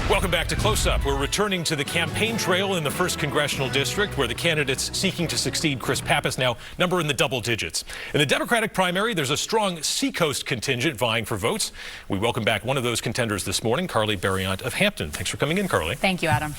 Welcome back to Close Up. We're returning to the campaign trail in the 1st Congressional District, where the candidates seeking to succeed Chris Pappas now number in the double digits. In the Democratic primary, there's a strong Seacoast contingent vying for votes. We welcome back one of those contenders this morning, Carleigh Beriont of Hampton. Thanks for coming in, Carleigh. Thank you, Adam.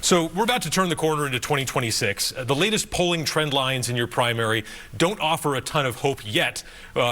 So we're about to turn the corner into 2026. The latest polling trend lines in your primary don't offer a ton of hope yet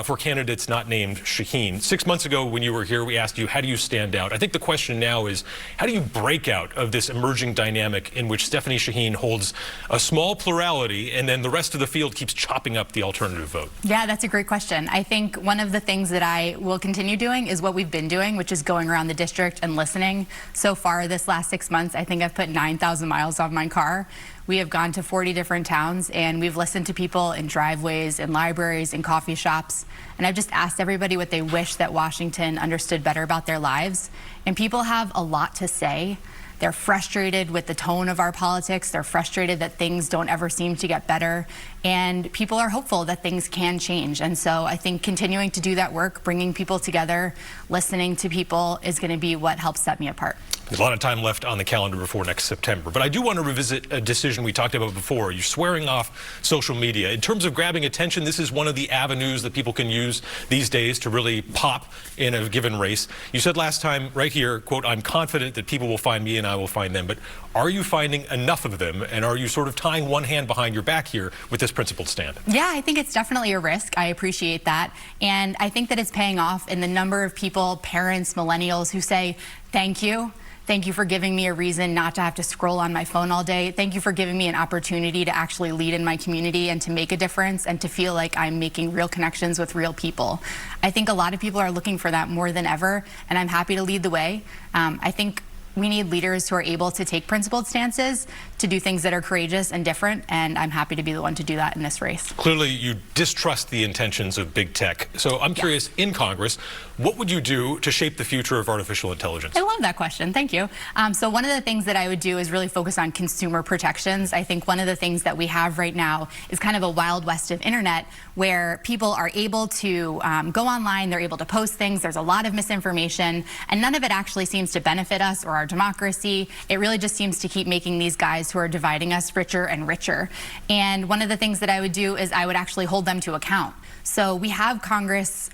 for candidates not named Shaheen. 6 months ago when you were here, we asked you, how do you stand out? I think the question now is, how do you break out of this emerging dynamic in which Stephanie Shaheen holds a small plurality and then the rest of the field keeps chopping up the alternative vote? Yeah, that's a great question. I think one of the things that I will continue doing is what we've been doing, which is going around the district and listening. So far this last 6 months, I think I've put 9,000 miles on my car. We have gone to 40 different towns, and we've listened to people in driveways, in libraries, in coffee shops. And I've just asked everybody what they wish that Washington understood better about their lives. And people have a lot to say. They're frustrated with the tone of our politics. They're frustrated that things don't ever seem to get better. And people are hopeful that things can change. And so I think continuing to do that work, bringing people together, listening to people is going to be what helps set me apart. There's a lot of time left on the calendar before next September, but I do want to revisit a decision we talked about before. You're swearing off social media. In terms of grabbing attention, this is one of the avenues that people can use these days to really pop in a given race. You said last time right here, quote, "I'm confident that people will find me and I will find them," but are you finding enough of them, and are you sort of tying one hand behind your back here with this principled stand? Yeah, I think it's definitely a risk. I appreciate that, and I think that it's paying off in the number of people, parents, millennials, who say, thank you. Thank you for giving me a reason not to have to scroll on my phone all day. Thank you for giving me an opportunity to actually lead in my community and to make a difference and to feel like I'm making real connections with real people. I think a lot of people are looking for that more than ever, and I'm happy to lead the way. I think we need leaders who are able to take principled stances, to do things that are courageous and different, and I'm happy to be the one to do that in this race. Clearly, you distrust the intentions of big tech. So I'm curious, in Congress, what would you do to shape the future of artificial intelligence? I love that question. Thank you. So one of the things that I would do is really focus on consumer protections. I think one of the things that we have right now is kind of a wild west of internet, where people are able to go online, they're able to post things, there's a lot of misinformation, and none of it actually seems to benefit us or our democracy. It really just seems to keep making these guys who are dividing us richer and richer. And one of the things that I would do is I would actually hold them to account. So we have Congress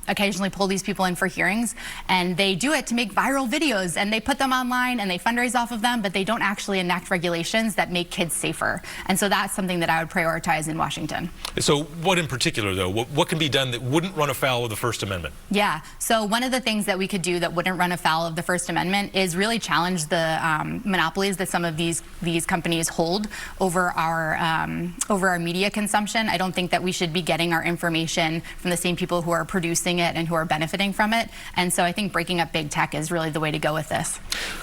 occasionally pull these people in for hearings, and they do it to make viral videos, and they put them online and they fundraise off of them, but they don't actually enact regulations that make kids safer. And so that's something that I would prioritize in Washington. So what in particular, though, what can be done that wouldn't run afoul of the First Amendment? Yeah, so one of the things that we could do that wouldn't run afoul of the First Amendment is really challenge the monopolies that some of these companies hold over our media consumption. I don't think that we should be getting our information from the same people who are producing it and who are benefiting from it. And so I think breaking up big tech is really the way to go with this.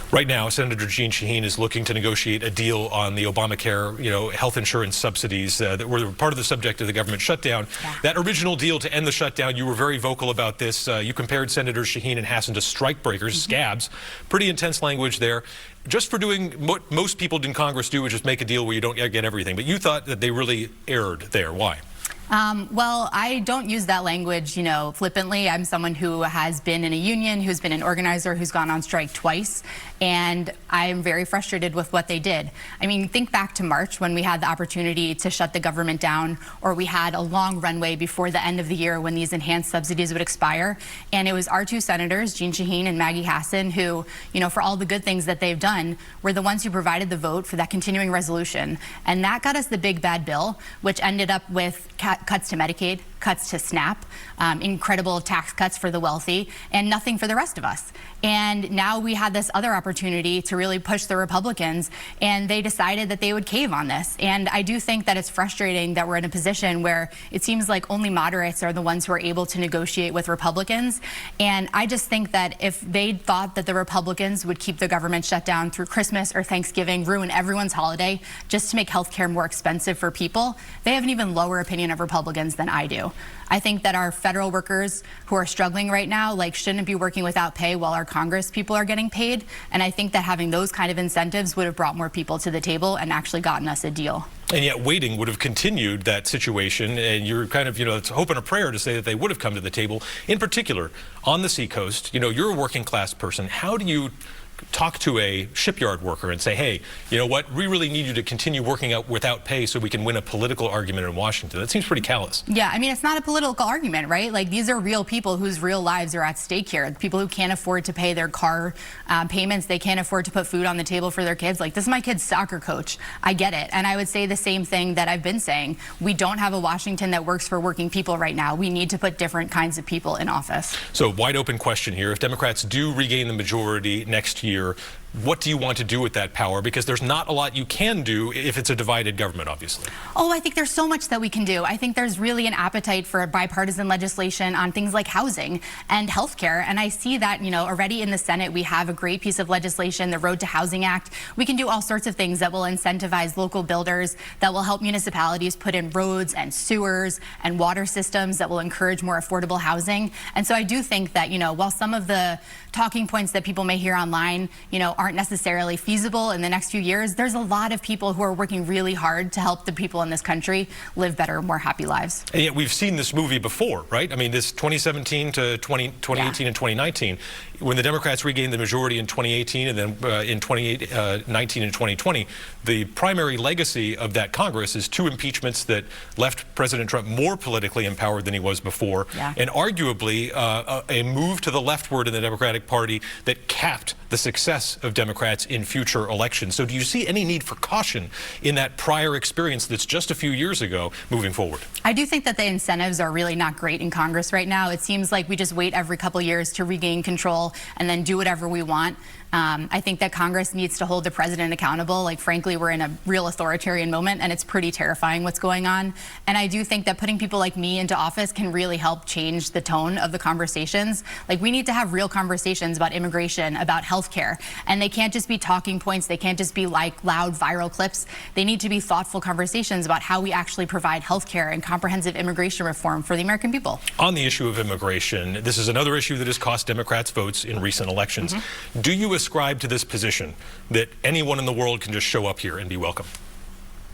Right now, Senator Jeanne Shaheen is looking to negotiate a deal on the Obamacare, health insurance subsidies that were part of the subject of the government shutdown. Yeah. That original deal to end the shutdown, you were very vocal about this. You compared Senators Shaheen and Hassan to strikebreakers, scabs. Pretty intense language there. Just for doing what most people in Congress do, which is make a deal where you don't get everything. But you thought that they really erred there. Why? Well, I don't use that language, flippantly. I'm someone who has been in a union, who's been an organizer, who's gone on strike twice, and I'm very frustrated with what they did. I mean, think back to March when we had the opportunity to shut the government down, or we had a long runway before the end of the year when these enhanced subsidies would expire, and it was our two senators, Jeanne Shaheen and Maggie Hassan, who, for all the good things that they've done, were the ones who provided the vote for that continuing resolution. And that got us the big bad bill, which ended up with cuts to Medicaid, cuts to SNAP, incredible tax cuts for the wealthy, and nothing for the rest of us. And now we had this other opportunity to really push the Republicans, and they decided that they would cave on this. And I do think that it's frustrating that we're in a position where it seems like only moderates are the ones who are able to negotiate with Republicans. And I just think that if they thought that the Republicans would keep the government shut down through Christmas or Thanksgiving, ruin everyone's holiday, just to make health care more expensive for people, they have an even lower opinion of Republicans than I do. I think that our federal workers who are struggling right now, shouldn't be working without pay while our Congress people are getting paid. And I think that having those kind of incentives would have brought more people to the table and actually gotten us a deal. And yet waiting would have continued that situation, and you're kind of, it's hope and a prayer to say that they would have come to the table. In particular, on the Seacoast, you're a working class person. How do you talk to a shipyard worker and say, hey, you know what, we really need you to continue working out without pay so we can win a political argument in Washington. That seems pretty callous. Yeah, I mean, it's not a political argument, right? Like, these are real people whose real lives are at stake here. People who can't afford to pay their car payments, they can't afford to put food on the table for their kids. Like, this is my kid's soccer coach. I get it. And I would say the same thing that I've been saying. We don't have a Washington that works for working people right now. We need to put different kinds of people in office. So, wide open question here. If Democrats do regain the majority next year, what do you want to do with that power? Because there's not a lot you can do if it's a divided government, obviously. Oh, I think there's so much that we can do. I think there's really an appetite for bipartisan legislation on things like housing and healthcare. And I see that, you know, already in the Senate, we have a great piece of legislation, the Road to Housing Act. We can do all sorts of things that will incentivize local builders, that will help municipalities put in roads and sewers and water systems that will encourage more affordable housing. And so I do think that, you know, while some of the talking points that people may hear online, you know, aren't necessarily feasible in the next few years, there's a lot of people who are working really hard to help the people in this country live better, more happy lives. And yet we've seen this movie before, right? I mean, this 2017 to 2018 and 2019, when the Democrats regained the majority in 2018 and then in 2019 and 2020, the primary legacy of that Congress is 2 impeachments that left President Trump more politically empowered than he was before, and arguably a move to the leftward in the Democratic Party that capped the success of Democrats in future elections. So do you see any need for caution in that prior experience that's just a few years ago moving forward? I do think that the incentives are really not great in Congress right now. It seems like we just wait every couple years to regain control and then do whatever we want. I think that Congress needs to hold the president accountable. Like, frankly, we're in a real authoritarian moment, and it's pretty terrifying what's going on. And I do think that putting people like me into office can really help change the tone of the conversations. Like, we need to have real conversations about immigration, about healthcare, and they can't just be talking points. They can't just be like loud viral clips. They need to be thoughtful conversations about how we actually provide healthcare and comprehensive immigration reform for the American people. On the issue of immigration, this is another issue that has cost Democrats votes in recent elections. Do you ascribe to this position that anyone in the world can just show up here and be welcome?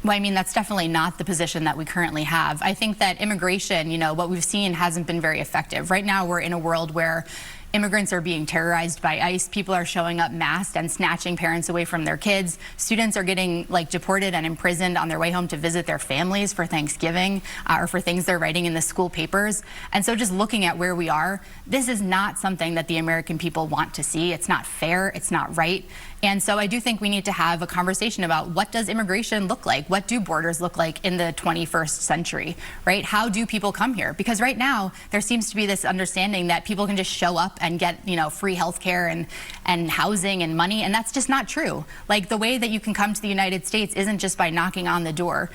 Well, I mean, that's definitely not the position that we currently have. I think that immigration, you know, what we've seen hasn't been very effective. Right now, we're in a world where immigrants are being terrorized by ICE. People are showing up masked and snatching parents away from their kids. Students are getting deported and imprisoned on their way home to visit their families for Thanksgiving or for things they're writing in the school papers. And so just looking at where we are, this is not something that the American people want to see. It's not fair. It's not right. And so I do think we need to have a conversation about what does immigration look like? What do borders look like in the 21st century, right? How do people come here? Because right now there seems to be this understanding that people can just show up and get, you know, free healthcare and housing and money, and that's just not true. Like, the way that you can come to the United States isn't just by knocking on the door.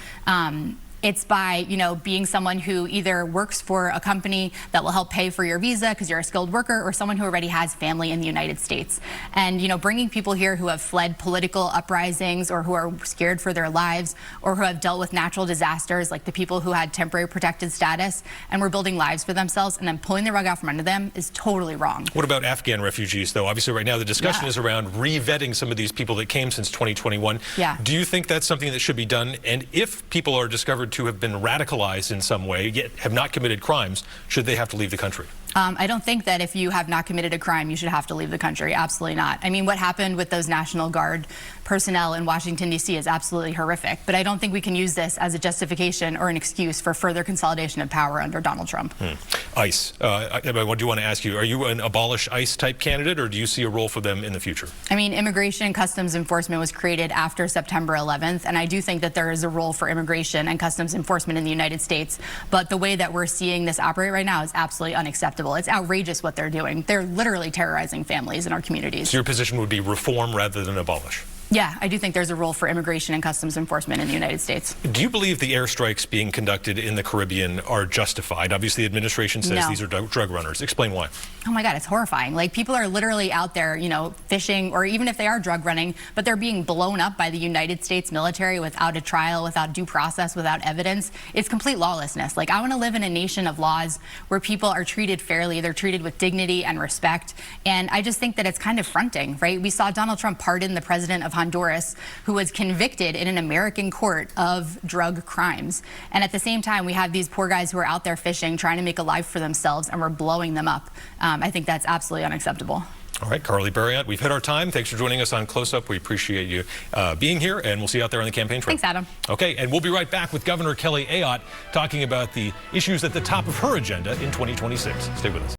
It's by, you know, being someone who either works for a company that will help pay for your visa because you're a skilled worker, or someone who already has family in the United States. And, you know, bringing people here who have fled political uprisings or who are scared for their lives or who have dealt with natural disasters, like the people who had temporary protected status and were building lives for themselves, and then pulling the rug out from under them is totally wrong. What about Afghan refugees, though? Obviously, right now the discussion is around re-vetting some of these people that came since 2021. Do you think that's something that should be done? And if people are discovered to have been radicalized in some way, yet have not committed crimes, should they have to leave the country? I don't think that if you have not committed a crime, you should have to leave the country. Absolutely not. I mean, what happened with those National Guard personnel in Washington, D.C. is absolutely horrific. But I don't think we can use this as a justification or an excuse for further consolidation of power under Donald Trump. ICE. I do want to ask you, are you an abolish ICE type candidate, or do you see a role for them in the future? I mean, immigration and customs enforcement was created after September 11th, and I do think that there is a role for immigration and customs enforcement in the United States. But the way that we're seeing this operate right now is absolutely unacceptable. It's outrageous what they're doing. They're literally terrorizing families in our communities. So your position would be reform rather than abolish? Yeah, I do think there's a role for immigration and customs enforcement in the United States. Do you believe the airstrikes being conducted in the Caribbean are justified? Obviously, the administration says these are drug runners. Explain why. Oh my God, it's horrifying. Like, people are literally out there, you know, fishing, or even if they are drug running, but they're being blown up by the United States military without a trial, without due process, without evidence. It's complete lawlessness. Like, I want to live in a nation of laws where people are treated fairly, they're treated with dignity and respect. And I just think that it's kind of fronting, right? We saw Donald Trump pardon the president of Honduras, who was convicted in an American court of drug crimes. And at the same time, we have these poor guys who are out there fishing, trying to make a life for themselves, and we're blowing them up. I think that's absolutely unacceptable. All right, Carleigh Beriont, we've hit our time. Thanks for joining us on Close Up. We appreciate you being here, and we'll see you out there on the campaign trail. Thanks, Adam. Okay, and we'll be right back with Governor Carleigh Beriont talking about the issues at the top of her agenda in 2026. Stay with us.